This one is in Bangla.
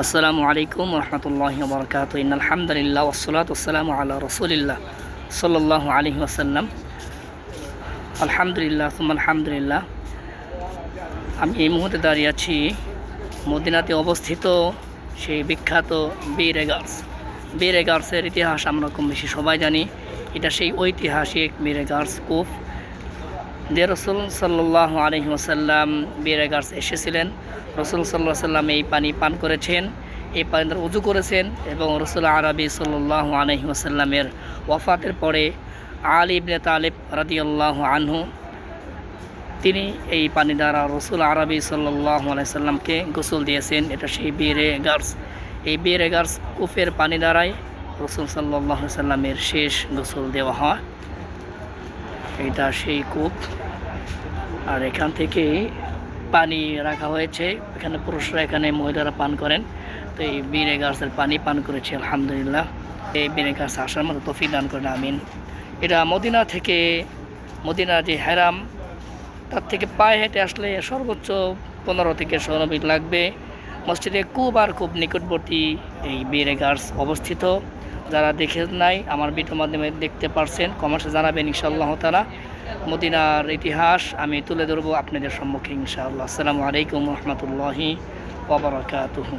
আসসালামু আলাইকুম রহমতুল্লাহি ওয়া বারাকাতুহু। ইন্নাল হামদুলিল্লাহ ওয়াসসালাতু ওয়াসসালামু আলা রাসূলিল্লাহ সাল্লাল্লাহু আলাইহি ওয়াসাল্লাম। আলহামদুলিল্লাহ সুম্মা আলহামদুলিল্লাহ। আমি এই মুহূর্তে দাঁড়িয়ে আছি মদিনাতে অবস্থিত সেই বিখ্যাত বীর গার্সের ইতিহাস আমরা কম বেশি সবাই জানি। এটা সেই ঐতিহাসিক বীর গার্স কূপ, যে রসুল সাল্লাল্লাহু আলাইহি ওয়াসাল্লাম বীর গার্স এসেছিলেন। রসুল সাল্লাল্লাহু আলাইহি ওয়াসাল্লাম এই পানি পান করেছেন, এই পানি দ্বারা উযু করেছেন, এবং রসুল আরবি সাল্লাল্লাহু আলাইহি ওয়াসাল্লামের ওয়াফাতের পরে আলী ইবনে তালিব রাদিয়াল্লাহু আনহু তিনি এই পানি দ্বারা রসুল আরবি সাল্লাল্লাহু আলাইহি ওয়াসাল্লামকে গোসল দিয়েছেন। এটা সেই বীরে গার্স। এই বীরে গার্স কূপের পানি দ্বারাই রসুল সাল্লাল্লাহু আলাইহি ওয়াসাল্লামের শেষ গোসল দেওয়া হয়। এটা সেই কূপ, আর এখান থেকেই পানি রাখা হয়েছে। এখানে পুরুষরা, এখানে মহিলারা পান করেন। তো এই বীরে গার্সের পানি পান করেছে আলহামদুলিল্লাহ। এই বীরে গার্স আসার মতো তৌফিক দান করেন, আমিন। এটা মদিনা যে হেরাম, তার থেকে পায়ে হেঁটে আসলে সর্বোচ্চ 15 থেকে 16 মিনিট লাগবে। মসজিদে খুব নিকটবর্তী এই বীরে গার্স অবস্থিত। যারা দেখে নাই, আমার ভিডিওর মাধ্যমে দেখতে পারছেন, কমেন্টে জানাবেন ইনশাআল্লাহ তাআলা। মদিনার ইতিহাস আমি তুলে ধরবো আপনাদের সম্মুখে ইনশাআল্লাহ। আসসালামু আলাইকুম রহমতুল্লাহি ওয়া বারাকাতুহু।